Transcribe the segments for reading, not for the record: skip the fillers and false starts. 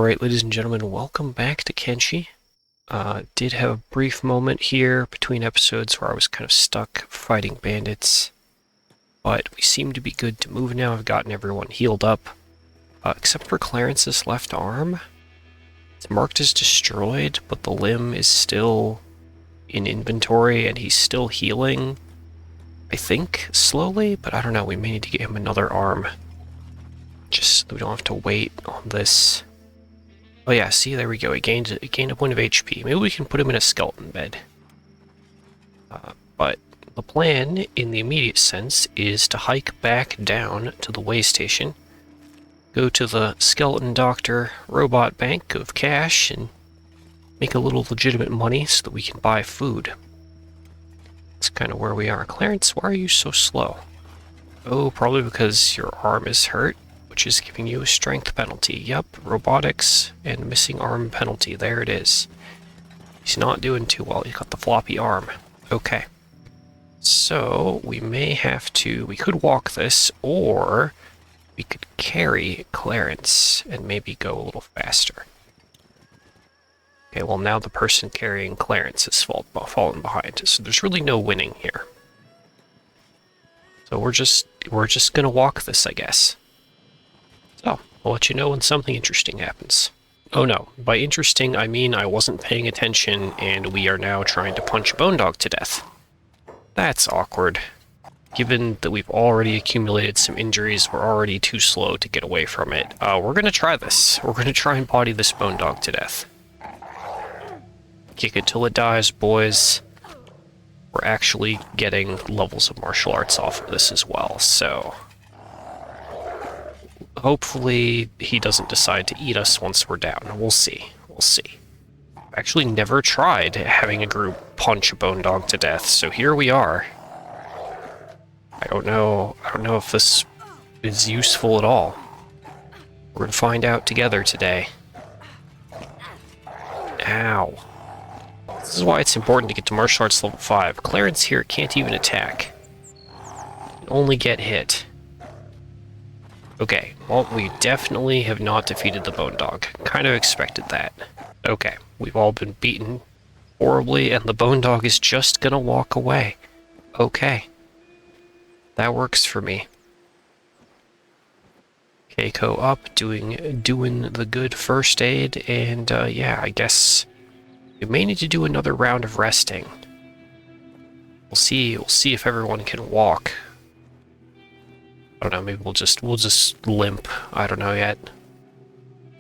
Alright, ladies and gentlemen, welcome back to Kenshi. Did have a brief moment here between episodes where I was kind of stuck fighting bandits, but we seem to be good to move now. I've gotten everyone healed up, except for Clarence's left arm. It's marked as destroyed, but the limb is still in inventory and he's still healing. I think slowly, but I don't know. We may need to get him another arm, just so we don't have to wait on this. Oh yeah, see, there we go. He gained a point of HP. Maybe we can put him in a skeleton bed. But the plan, in the immediate sense, is to hike back down to the way station, go to the Skeleton Doctor robot bank of cash, and make a little legitimate money so that we can buy food. That's kind of where we are. Clarence, why are you so slow? Oh, probably because your arm is hurt, which is giving you a strength penalty. Yep, robotics and missing arm penalty. There it is. He's not doing too well. He's got the floppy arm. Okay. So, we may have to... We could walk this, or we could carry Clarence and maybe go a little faster. Okay, well now the person carrying Clarence has fallen behind, so there's really no winning here. So we're just gonna walk this, I guess. So, I'll let you know when something interesting happens. Oh no, by interesting I mean I wasn't paying attention and we are now trying to punch a bone dog to death. That's awkward. Given that we've already accumulated some injuries, we're already too slow to get away from it. We're gonna try this. We're gonna try and body this bone dog to death. Kick it till it dies, boys. We're actually getting levels of martial arts off of this as well, so... Hopefully he doesn't decide to eat us once we're down. We'll see. We'll see. I've actually never tried having a group punch a bone dog to death, so here we are. I don't know if this is useful at all. We're gonna find out together today. Ow. This is why it's important to get to martial arts level 5. Clarence here can't even attack. Can only get hit. Okay, well, we definitely have not defeated the bone dog. Kind of expected that. Okay, we've all been beaten horribly, and the bone dog is just gonna walk away. Okay. That works for me. Keiko up, doing the good first aid, and yeah, I guess we may need to do another round of resting. We'll see if everyone can walk. I don't know, maybe we'll just limp. I don't know yet.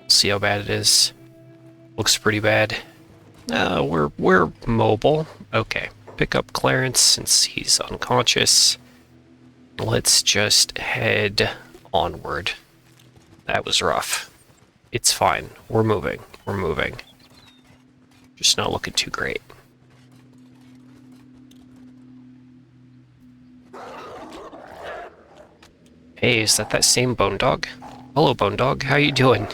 We'll see how bad it is. Looks pretty bad. We're mobile. Okay. Pick up Clarence since he's unconscious. Let's just head onward. That was rough. It's fine. We're moving. We're moving. Just not looking too great. Hey, is that same bone dog? Hello, bone dog. How you doing?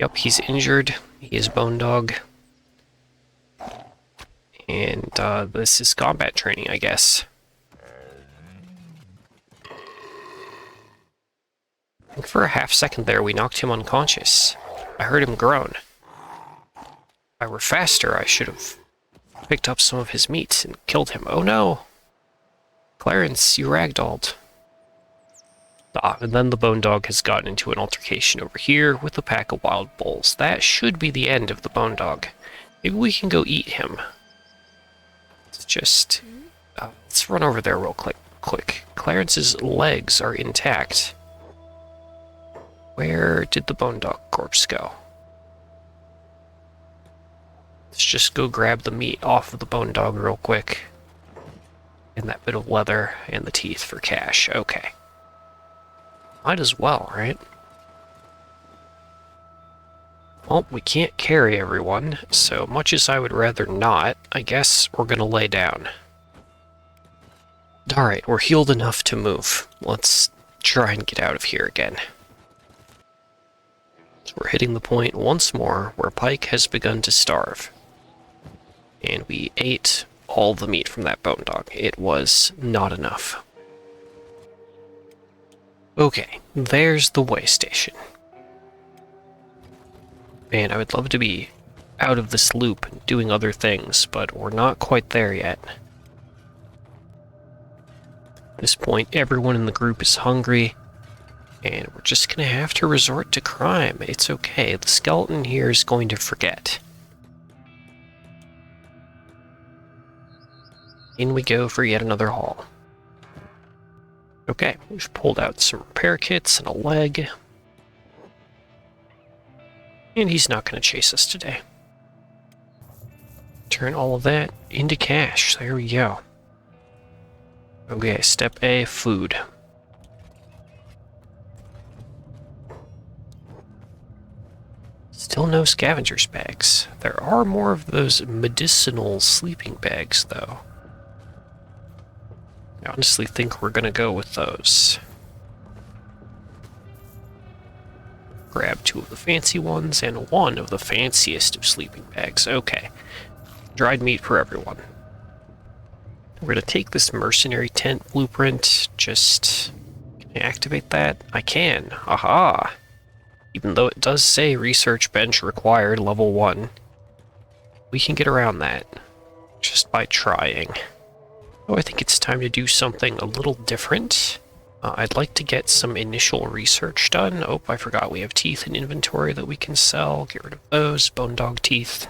Yep, he's injured. He is bone dog. And this is combat training, I guess. I think for a half second there, we knocked him unconscious. I heard him groan. If I were faster, I should have picked up some of his meat and killed him. Oh no! Clarence, you ragdolled. And then the bone dog has gotten into an altercation over here with a pack of wild bulls. That should be the end of the bone dog. Maybe we can go eat him. Let's just... let's run over there real quick. Clarence's legs are intact. Where did the bone dog corpse go? Let's just go grab the meat off of the bone dog real quick. And that bit of leather and the teeth for cash. Okay. Might as well, right? Well, we can't carry everyone, so much as I would rather not, I guess we're gonna lay down. Alright, we're healed enough to move. Let's try and get out of here again. So we're hitting the point once more where Pike has begun to starve. And we ate all the meat from that bone dog. It was not enough. Okay, there's the way station. Man, I would love to be out of this loop and doing other things, but we're not quite there yet. At this point, everyone in the group is hungry, and we're just gonna have to resort to crime. It's okay, the skeleton here is going to forget. In we go for yet another haul. Okay, we've pulled out some repair kits and a leg. And he's not going to chase us today. Turn all of that into cash. There we go. Okay, step A, food. Still no scavengers bags. There are more of those medicinal sleeping bags, though. I honestly think we're going to go with those. Grab 2 of the fancy ones and 1 of the fanciest of sleeping bags. Okay. Dried meat for everyone. We're going to take this mercenary tent blueprint. Just... Can I activate that? I can. Aha! Even though it does say research bench required level 1, we can get around that just by trying. Oh, I think it's time to do something a little different. I'd like to get some initial research done. Oh, I forgot we have teeth in inventory that we can sell. Get rid of those. Bone dog teeth.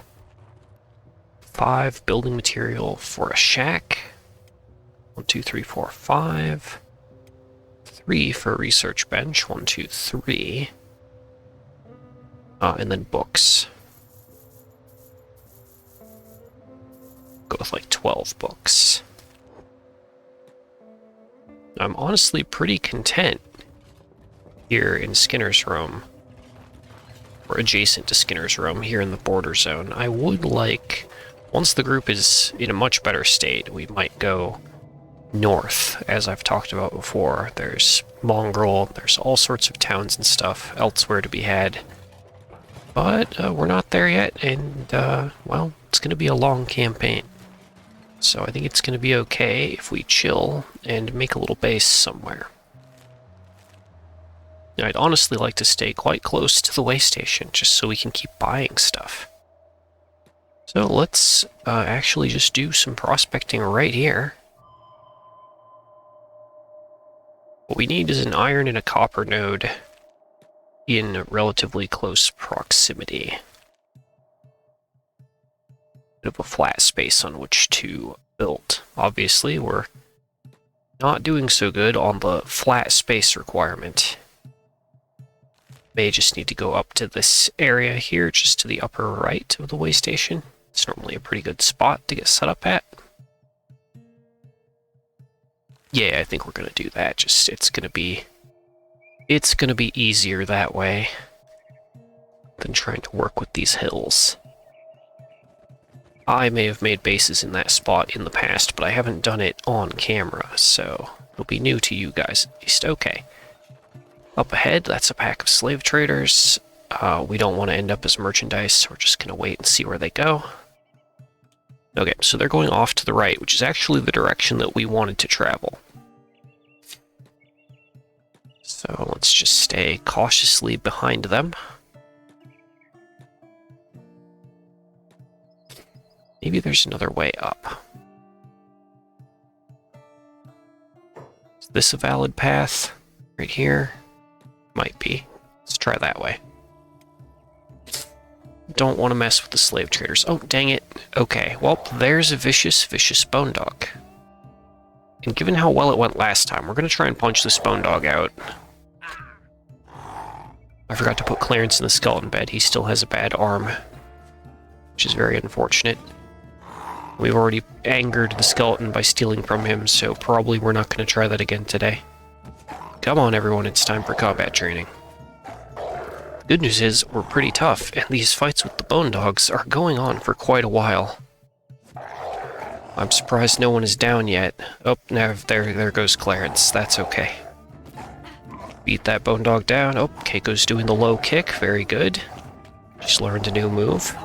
5 building material for a shack. 1, 2, 3, 4, 5. 3 for a research bench. 1, 2, 3. And then books. Go with like 12 books. I'm honestly pretty content here in Skinner's Room, or adjacent to Skinner's Room here in the border zone. I would like, once the group is in a much better state, we might go north, as I've talked about before. There's Mongrel, there's all sorts of towns and stuff elsewhere to be had. But we're not there yet, and, well, it's going to be a long campaign. So I think it's going to be okay if we chill and make a little base somewhere. Now, I'd honestly like to stay quite close to the way station, just so we can keep buying stuff. So let's actually just do some prospecting right here. What we need is an iron and a copper node in relatively close proximity. Bit of a flat space on which to build. Obviously, we're not doing so good on the flat space requirement. May just need to go up to this area here, just to the upper right of the way station. It's normally a pretty good spot to get set up at. Yeah, I think we're gonna do that. Just it's gonna be easier that way than trying to work with these hills. I may have made bases in that spot in the past, but I haven't done it on camera, so it'll be new to you guys at least. Okay. Up ahead, that's a pack of slave traders. We don't want to end up as merchandise, so we're just going to wait and see where they go. Okay, so they're going off to the right, which is actually the direction that we wanted to travel. So let's just stay cautiously behind them. Maybe there's another way up. Is this a valid path? Right here? Might be. Let's try that way. Don't want to mess with the slave traders. Oh, dang it. Okay, well, there's a vicious, vicious bone dog. And given how well it went last time, we're going to try and punch this bone dog out. I forgot to put Clarence in the skeleton bed. He still has a bad arm, which is very unfortunate. We've already angered the skeleton by stealing from him, so probably we're not going to try that again today. Come on, everyone, it's time for combat training. The good news is, we're pretty tough, and these fights with the bone dogs are going on for quite a while. I'm surprised no one is down yet. Oh, now there goes Clarence. That's okay. Beat that bone dog down. Oh, Keiko's doing the low kick. Very good. Just learned a new move.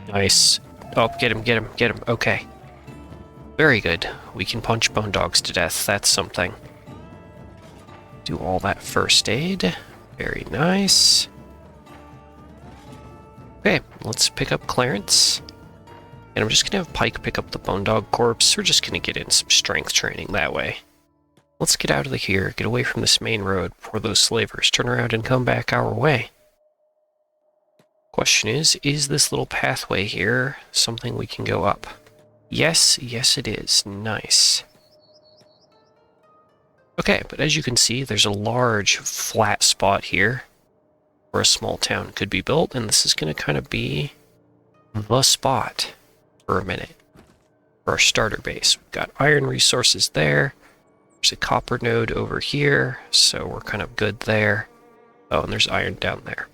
Nice. Oh, get him, get him, get him. Okay. Very good. We can punch bone dogs to death. That's something. Do all that first aid. Very nice. Okay, let's pick up Clarence. And I'm just going to have Pike pick up the Bone Dog Corpse. We're just going to get in some strength training that way. Let's get out of here, get away from this main road before those slavers turn around and come back our way. Question is this little pathway here something we can go up? Yes, yes it is. Nice. Okay, but as you can see, there's a large flat spot here where a small town could be built, and this is going to kind of be the spot for a minute for our starter base. We've got iron resources there. There's a copper node over here, so we're kind of good there. Oh, and there's iron down there.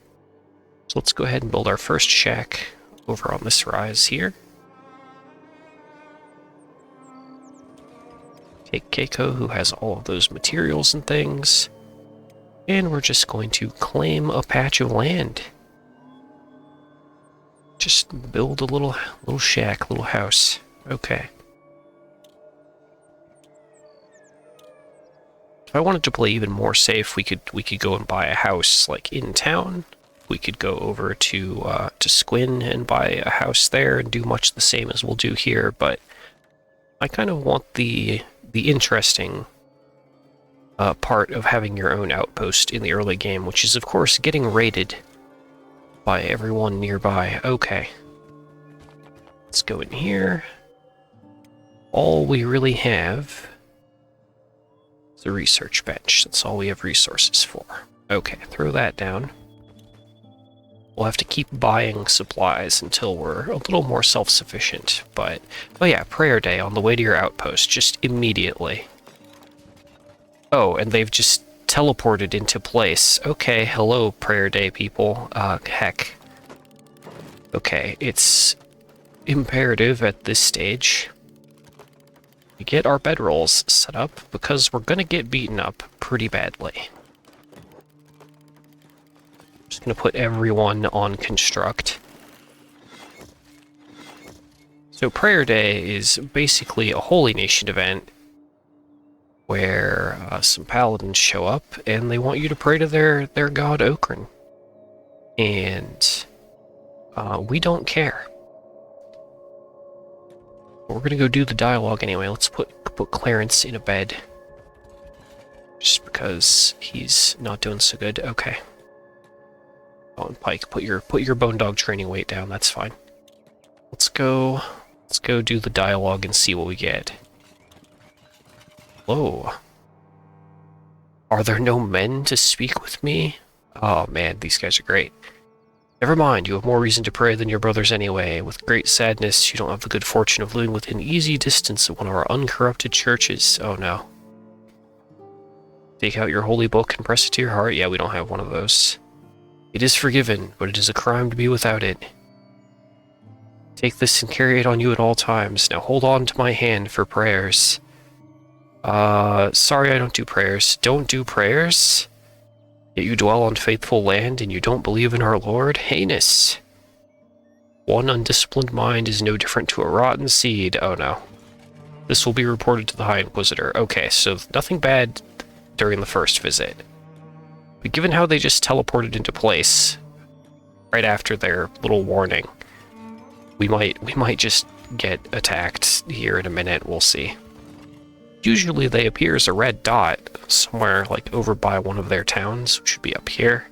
So let's go ahead and build our first shack over on this rise here. Take Keiko, who has all of those materials and things, and we're just going to claim a patch of land. Just build a little shack, little house. Okay. If I wanted to play even more safe, we could go and buy a house like in town. We could go over to Squin and buy a house there and do much the same as we'll do here, but I kind of want the interesting part of having your own outpost in the early game, which is, of course, getting raided by everyone nearby. Okay. Let's go in here. All we really have is a research bench. That's all we have resources for. Okay, throw that down. We'll have to keep buying supplies until we're a little more self-sufficient, but... Oh yeah, prayer day on the way to your outpost, just immediately. Oh, and they've just teleported into place. Okay, hello, prayer day people. Heck. Okay, it's imperative at this stage we get our bedrolls set up, because we're gonna get beaten up pretty badly. Just gonna put everyone on construct. So Prayer Day is basically a Holy Nation event where some paladins show up and they want you to pray to their god Okran. And we don't care. But we're gonna go do the dialogue anyway. Let's put Clarence in a bed. Just because he's not doing so good. Okay. Oh, and Pike, put your bone dog training weight down. That's fine. Let's go do the dialogue and see what we get. Whoa. Are there no men to speak with me? Oh man, these guys are great. Never mind, you have more reason to pray than your brothers anyway. With great sadness, you don't have the good fortune of living within easy distance of one of our uncorrupted churches. Oh no. Take out your holy book and press it to your heart. Yeah, we don't have one of those. It is forgiven, but it is a crime to be without it. Take this and carry it on you at all times. Now hold on to my hand for prayers. Sorry I don't do prayers. Don't do prayers? Yet you dwell on faithful land and you don't believe in our Lord? Heinous. One undisciplined mind is no different to a rotten seed. Oh no. This will be reported to the High Inquisitor. Okay, so nothing bad during the first visit. But given how they just teleported into place right after their little warning, we might just get attacked here in a minute. We'll see. Usually they appear as a red dot somewhere like over by one of their towns, which should be up here.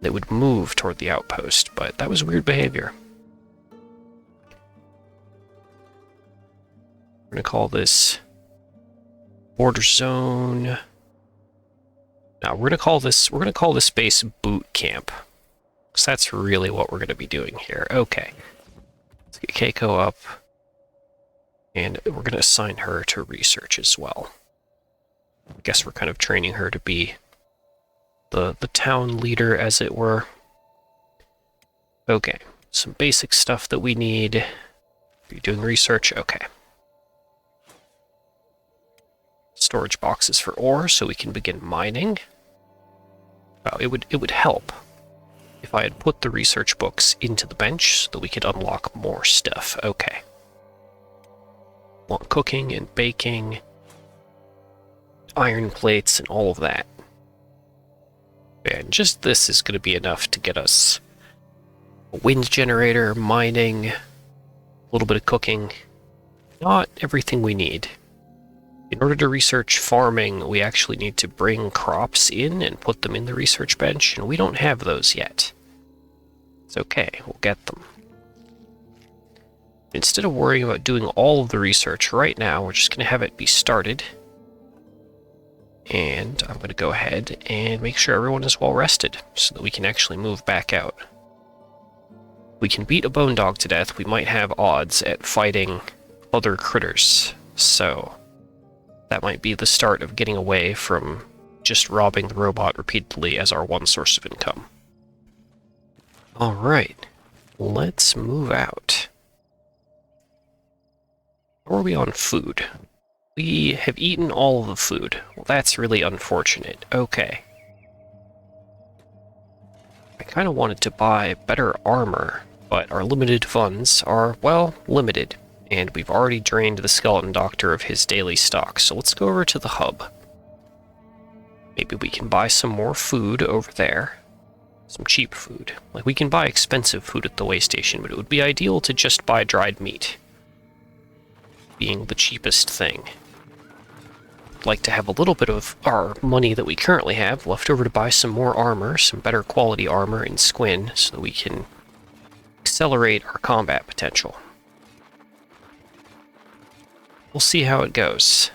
They would move toward the outpost, but that was weird behavior. We're gonna call this border zone. Now we're gonna call this base boot camp. So that's really what we're gonna be doing here. Okay. Let's get Keiko up. And we're gonna assign her to research as well. I guess we're kind of training her to be the town leader, as it were. Okay. Some basic stuff that we need. Are you doing research? Okay. Storage boxes for ore so we can begin mining. Oh, it would help if I had put the research books into the bench so that we could unlock more stuff. Okay. Want cooking and baking, iron plates and all of that. And just this is going to be enough to get us a wind generator, mining, a little bit of cooking. Not everything we need. In order to research farming, we actually need to bring crops in and put them in the research bench, and we don't have those yet. It's okay, we'll get them. Instead of worrying about doing all of the research right now, we're just going to have it be started. And I'm going to go ahead and make sure everyone is well rested, so that we can actually move back out. If we can beat a bone dog to death, we might have odds at fighting other critters, so that might be the start of getting away from just robbing the robot repeatedly as our one source of income. Alright, let's move out. How are we on food? We have eaten all of the food. Well, that's really unfortunate. Okay. I kind of wanted to buy better armor, but our limited funds are, well, limited. And we've already drained the skeleton doctor of his daily stock, so let's go over to the hub. Maybe we can buy some more food over there. Some cheap food. Like, we can buy expensive food at the way station, but it would be ideal to just buy dried meat, being the cheapest thing. I'd like to have a little bit of our money that we currently have left over to buy some more armor, some better quality armor in Squin, so that we can accelerate our combat potential. We'll see how it goes.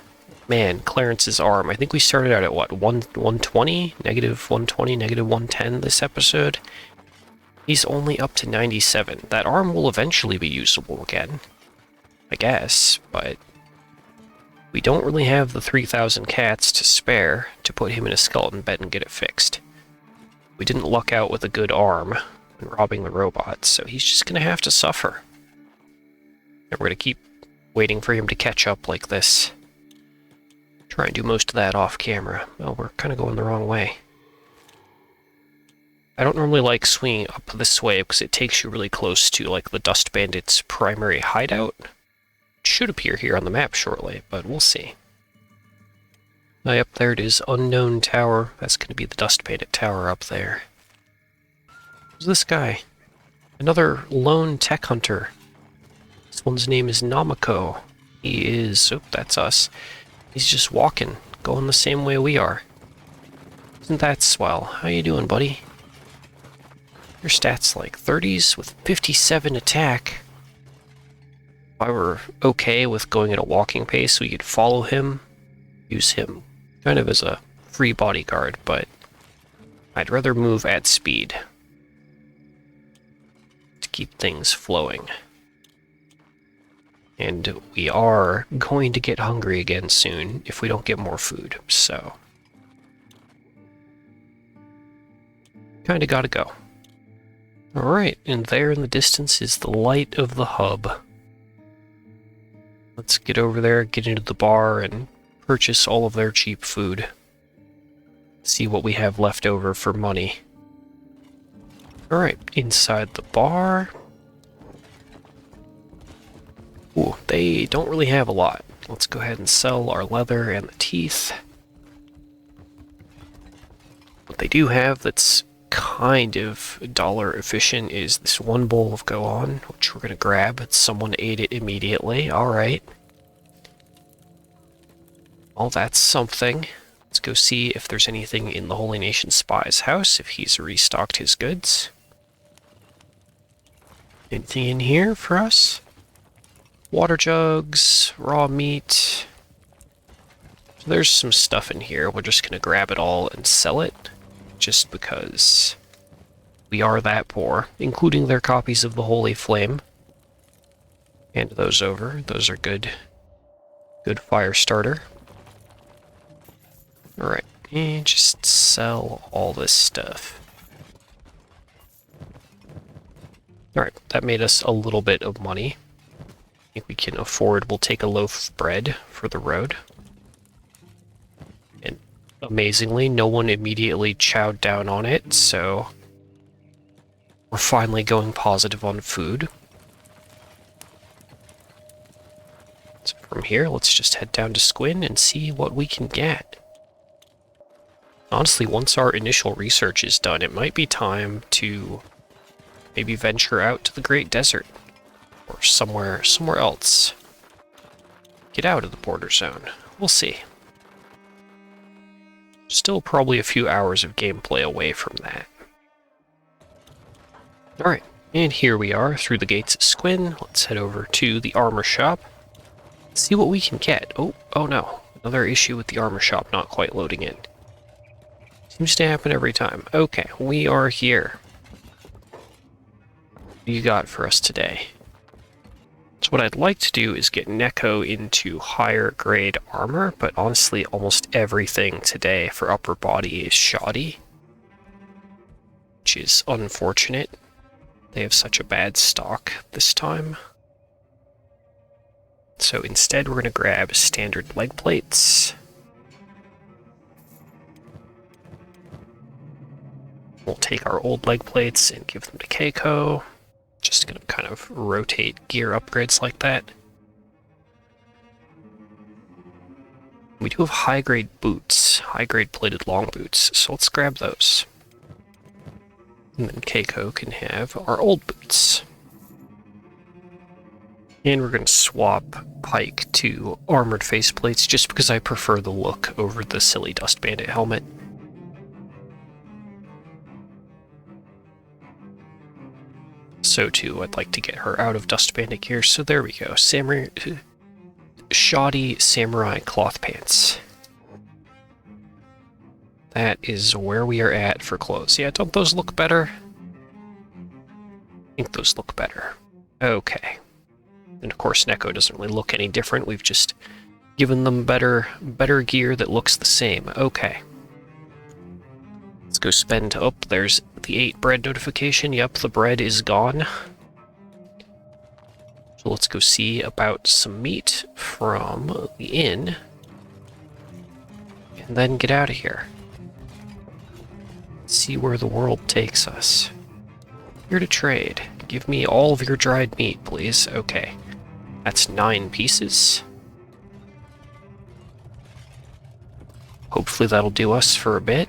Man, Clarence's arm. I think we started out at what, 120? Negative 120, negative 110 this episode? He's only up to 97. That arm will eventually be usable again, I guess, but we don't really have the 3,000 cats to spare to put him in a skeleton bed and get it fixed. We didn't luck out with a good arm when robbing the robot, so he's just gonna have to suffer. And we're gonna keep waiting for him to catch up like this. Try and do most of that off camera. Well, we're kind of going the wrong way. I don't normally like swinging up this way because it takes you really close to, like, the Dust Bandit's primary hideout. It should appear here on the map shortly, but we'll see. Up there it is, Unknown Tower. That's going to be the Dust Bandit Tower up there. Who's this guy? Another lone tech hunter. This one's name is Namako. He is... oh, that's us. He's just walking, going the same way we are. Isn't that swell? How you doing, buddy? Your stats like 30s with 57 attack. If I were okay with going at a walking pace, we could follow him, use him kind of as a free bodyguard, but I'd rather move at speed to keep things flowing. And we are going to get hungry again soon if we don't get more food, so kinda gotta go. Alright, and there in the distance is the light of the hub. Let's get over there, get into the bar, and purchase all of their cheap food. See what we have left over for money. Alright, inside the bar. Ooh, they don't really have a lot. Let's go ahead and sell our leather and the teeth. What they do have that's kind of dollar efficient is this one bowl of go on, which we're going to grab. Someone ate it immediately. Alright. Well, that's something. Let's go see if there's anything in the Holy Nation Spy's house, if he's restocked his goods. Anything in here for us? Water jugs, raw meat. So there's some stuff in here. We're just going to grab it all and sell it, just because we are that poor, including their copies of the Holy Flame. Hand those over. Those are good. Good fire starter. Alright, and just sell all this stuff. Alright, that made us a little bit of money. I think we can afford, we'll take a loaf of bread for the road. And amazingly, no one immediately chowed down on it, so we're finally going positive on food. So from here, let's just head down to Squin and see what we can get. Honestly, once our initial research is done, it might be time to maybe venture out to the Great Desert or somewhere else. Get out of the border zone. We'll see. Still probably a few hours of gameplay away from that. Alright, and here we are through the gates of Squin. Let's head over to the armor shop. See what we can get. Oh no. Another issue with the armor shop not quite loading in. Seems to happen every time. Okay, we are here. What do you got for us today? So what I'd like to do is get Neko into higher grade armor, but honestly almost everything today for upper body is shoddy, which is unfortunate. They have such a bad stock this time. So instead we're going to grab standard leg plates. We'll take our old leg plates and give them to Keiko. Just going to kind of rotate gear upgrades like that. We do have high-grade boots, high-grade plated long boots, so let's grab those. And then Keiko can have our old boots. And we're going to swap Pike to armored faceplates just because I prefer the look over the silly Dust Bandit helmet. So too, I'd like to get her out of Dust Bandit gear, so there we go. Shoddy samurai cloth pants. That is where we are at for clothes. Yeah, don't those look better? I think those look better. Okay. And of course Neko doesn't really look any different. We've just given them better gear that looks the same. Okay. Let's go spend... Oh, there's the 8 bread notification. Yep, the bread is gone. So let's go see about some meat from the inn. And then get out of here. See where the world takes us. Here to trade. Give me all of your dried meat, please. Okay. That's 9 pieces. Hopefully that'll do us for a bit.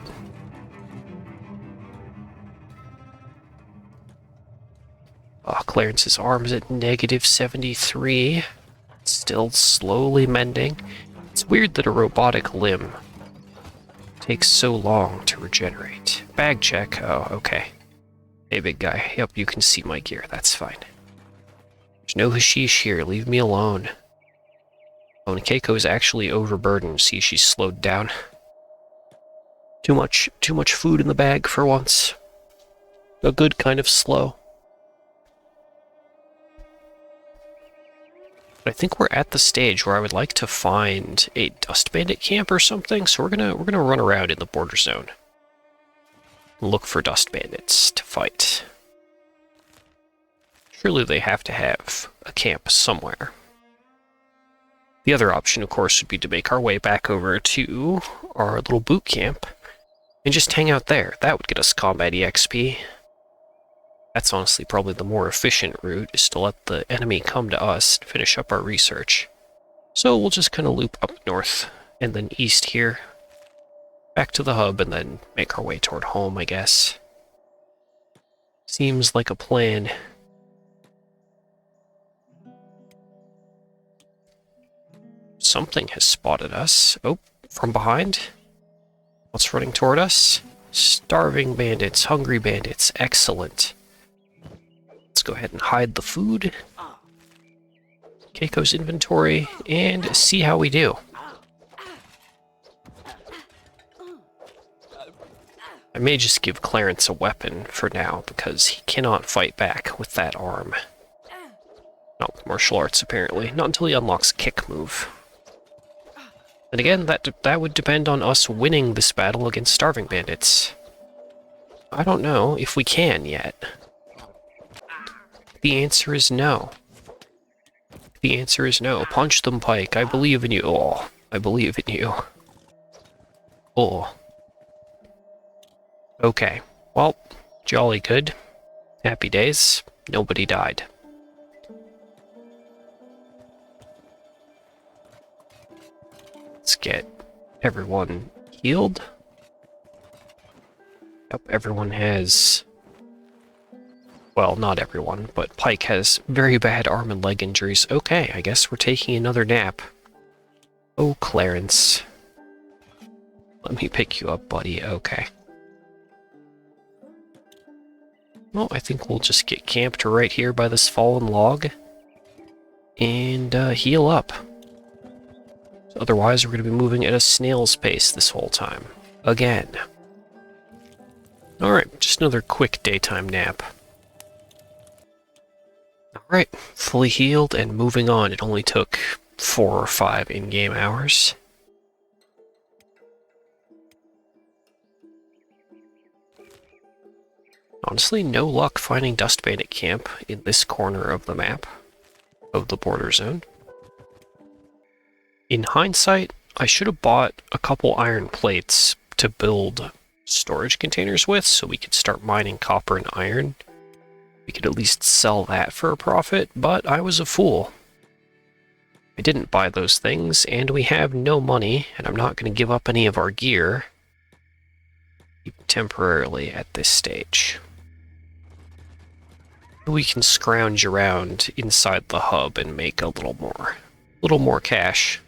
Clarence's arm's at -73. Still slowly mending. It's weird that a robotic limb takes so long to regenerate. Bag check. Oh, okay. Hey, big guy. Yep, you can see my gear. That's fine. There's no hashish here. Leave me alone. Oh, and Keiko's actually overburdened. See, she's slowed down. Too much food in the bag for once. A good kind of slow. But I think we're at the stage where I would like to find a Dust Bandit camp or something, so we're gonna run around in the border zone. Look for Dust Bandits to fight. Surely they have to have a camp somewhere. The other option, of course, would be to make our way back over to our little boot camp and just hang out there. That would get us combat EXP. That's honestly probably the more efficient route, is to let the enemy come to us and finish up our research. So we'll just kind of loop up north and then east here, back to the hub, and then make our way toward home, I guess. Seems like a plan. Something has spotted us. Oh, from behind. What's running toward us? Starving bandits, hungry bandits. Excellent. Let's go ahead and hide the food. Keiko's inventory, and see how we do. I may just give Clarence a weapon for now, because he cannot fight back with that arm. Not with martial arts, apparently. Not until he unlocks a kick move. And again, that would depend on us winning this battle against starving bandits. I don't know if we can yet. The answer is no. The answer is no. Punch them, Pike. I believe in you. Oh, I believe in you. Oh. Okay. Well, jolly good. Happy days. Nobody died. Let's get everyone healed. Yep, everyone has... Well, not everyone, but Pike has very bad arm and leg injuries. Okay, I guess we're taking another nap. Oh, Clarence. Let me pick you up, buddy. Okay. Well, I think we'll just get camped right here by this fallen log and heal up. Otherwise, we're going to be moving at a snail's pace this whole time. Again. Alright, just another quick daytime nap. Alright, fully healed and moving on. It only took 4 or 5 in-game hours. Honestly, no luck finding Dust Bandit Camp in this corner of the map, of the border zone. In hindsight, I should have bought a couple iron plates to build storage containers with, so we could start mining copper and iron. We could at least sell that for a profit, but I was a fool. I didn't buy those things, and we have no money, and I'm not going to give up any of our gear, even temporarily at this stage. We can scrounge around inside the hub and make a little more cash.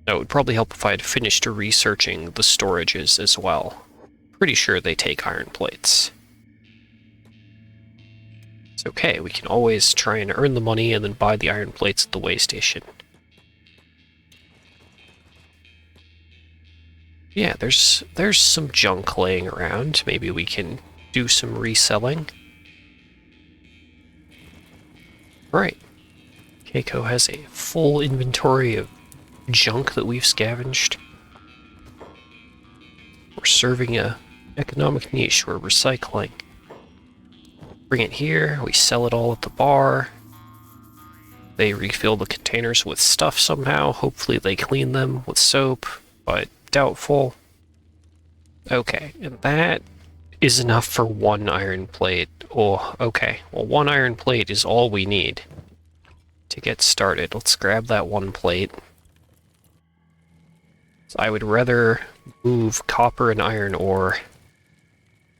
Now, it would probably help if I had finished researching the storages as well. Pretty sure they take iron plates. It's okay, we can always try and earn the money and then buy the iron plates at the way station. Yeah, there's some junk laying around. Maybe we can do some reselling. Right. Keiko has a full inventory of junk that we've scavenged. We're serving a economic niche. We're recycling. Bring it here, we sell it all at the bar. They refill the containers with stuff somehow. Hopefully they clean them with soap, but doubtful. Okay, and that is enough for 1 iron plate. Oh, okay. Well, 1 iron plate is all we need to get started. Let's grab that 1 plate. So I would rather move copper and iron ore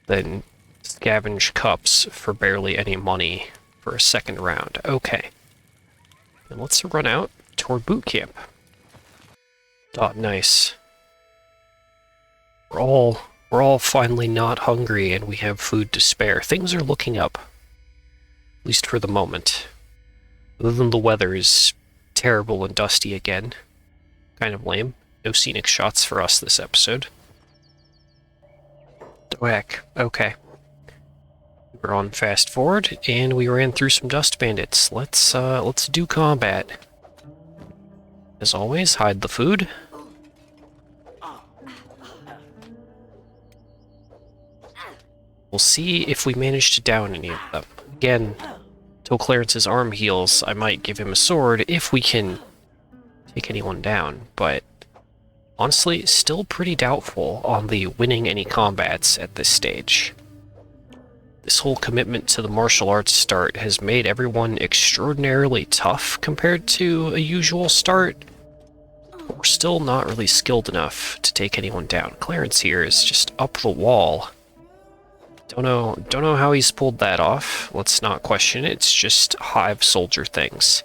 than scavenge cups for barely any money for a second round. Okay. And let's run out toward boot camp. Oh, nice. We're all finally not hungry and we have food to spare. Things are looking up. At least for the moment. Other than the weather is terrible and dusty again. Kind of lame. No scenic shots for us this episode. Oh heck, okay. We're on fast forward, and we ran through some dust bandits. Let's do combat. As always, hide the food. We'll see if we manage to down any of them. Again, till Clarence's arm heals, I might give him a sword if we can take anyone down, but honestly, still pretty doubtful on the winning any combats at this stage. This whole commitment to the martial arts start has made everyone extraordinarily tough compared to a usual start. But we're still not really skilled enough to take anyone down. Clarence here is just up the wall. Don't know how he's pulled that off. Let's not question it. It's just hive soldier things.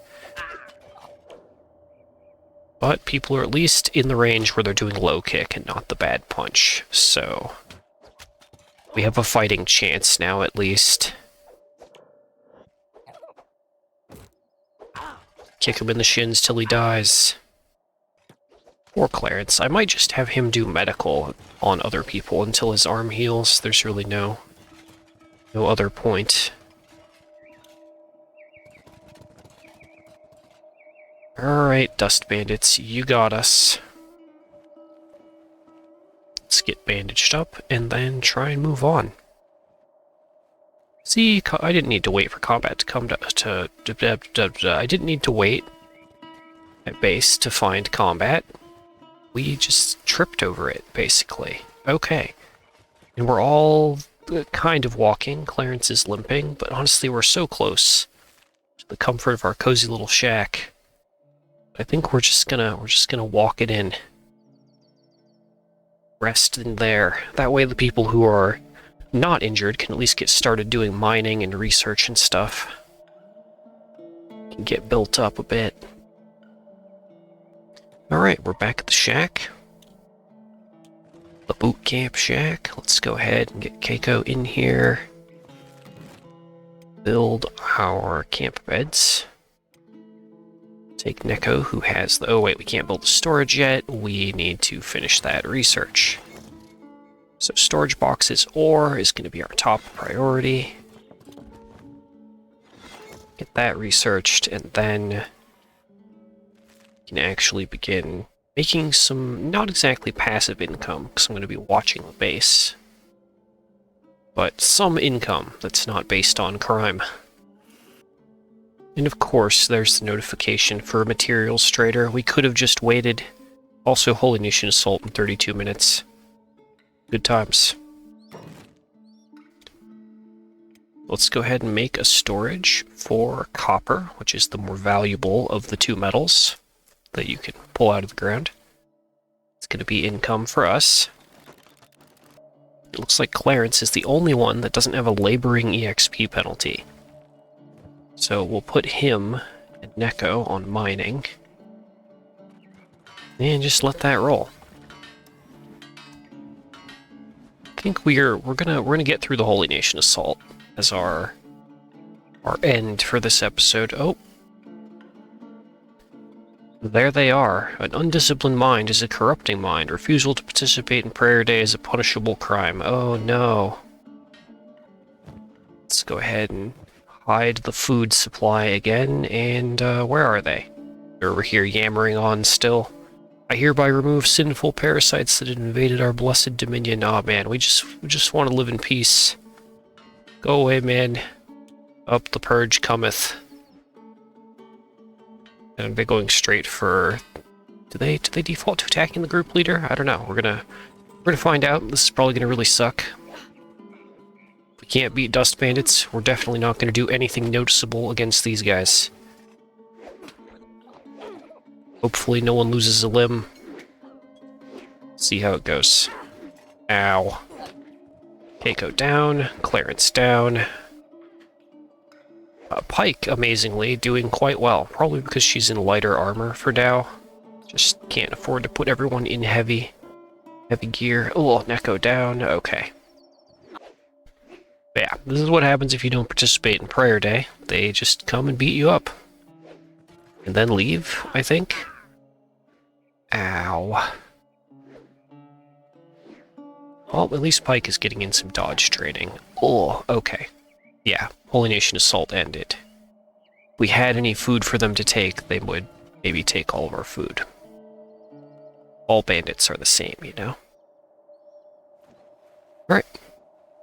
But people are at least in the range where they're doing low kick and not the bad punch. So we have a fighting chance now, at least. Kick him in the shins till he dies. Poor Clarence. I might just have him do medical on other people until his arm heals. There's really no other point. Alright, Dust Bandits, you got us. Let's get bandaged up and then try and move on. See, I didn't need to wait for combat to come I didn't need to wait at base to find combat. We just tripped over it, basically. Okay. And we're all kind of walking. Clarence is limping, but honestly, we're so close to the comfort of our cozy little shack. I think we're just gonna walk it in. Rest in there. That way the people who are not injured can at least get started doing mining and research and stuff. Can get built up a bit. Alright, we're back at the shack. The boot camp shack. Let's go ahead and get Keiko in here. Build our camp beds. Take Neko, who has the... Oh wait, we can't build the storage yet. We need to finish that research. So storage boxes ore is going to be our top priority. Get that researched, and then we can actually begin making some, not exactly passive income, because I'm going to be watching the base, but some income that's not based on crime. And of course, there's the notification for Materials Trader. We could have just waited. Also, Holy Nation Assault in 32 minutes. Good times. Let's go ahead and make a storage for copper, which is the more valuable of the two metals that you can pull out of the ground. It's going to be income for us. It looks like Clarence is the only one that doesn't have a laboring EXP penalty. So we'll put him and Neko on mining. And just let that roll. I think we're gonna get through the Holy Nation Assault as our end for this episode. Oh. There they are. An undisciplined mind is a corrupting mind. Refusal to participate in prayer day is a punishable crime. Oh no. Let's go ahead and hide the food supply again, and where are they? They're over here yammering on still. I hereby remove sinful parasites that had invaded our blessed dominion. Aw, man, we just want to live in peace. Go away, man. Up the purge cometh. And they're going straight for... Do they default to attacking the group leader? I don't know. We're gonna find out. This is probably gonna really suck. If we can't beat Dust Bandits, we're definitely not gonna do anything noticeable against these guys. Hopefully no one loses a limb. See how it goes. Ow. Keiko down. Clarence down. Pike, amazingly, doing quite well. Probably because she's in lighter armor for now. Just can't afford to put everyone in heavy gear. Oh, Neko down. Okay. But yeah, this is what happens if you don't participate in prayer day. They just come and beat you up. And then leave, I think. Ow. Well, at least Pike is getting in some dodge training. Oh, okay. Yeah, Holy Nation Assault ended. If we had any food for them to take, they would maybe take all of our food. All bandits are the same, you know? Alright.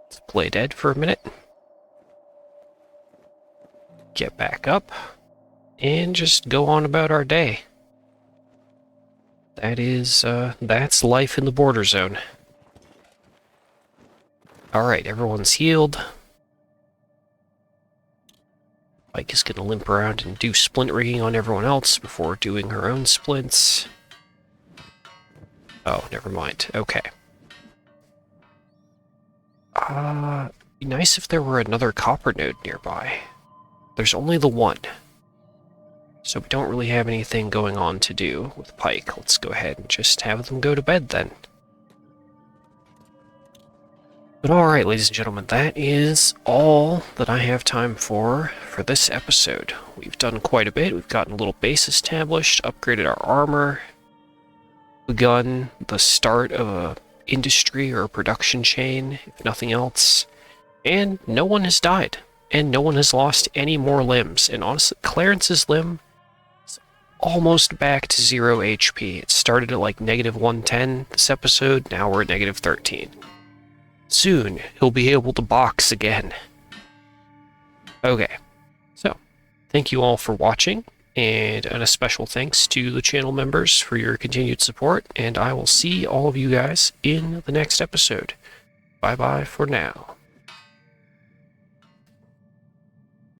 Let's play dead for a minute. Get back up. And just go on about our day. That's life in the border zone. Alright, everyone's healed. Pike is gonna limp around and do splint rigging on everyone else before doing her own splints. Oh, never mind. Okay. Be nice if there were another copper node nearby. There's only the one. So we don't really have anything going on to do with Pike. Let's go ahead and just have them go to bed then. But alright, ladies and gentlemen, that is all that I have time for this episode. We've done quite a bit. We've gotten a little base established, upgraded our armor, begun the start of a industry or a production chain, if nothing else, and no one has died, and no one has lost any more limbs. And honestly, Clarence's limb is almost back to 0 HP. It started at like -110 this episode, now we're at -13. Soon, he'll be able to box again. Okay, so, thank you all for watching, and a special thanks to the channel members for your continued support, and I will see all of you guys in the next episode. Bye-bye for now.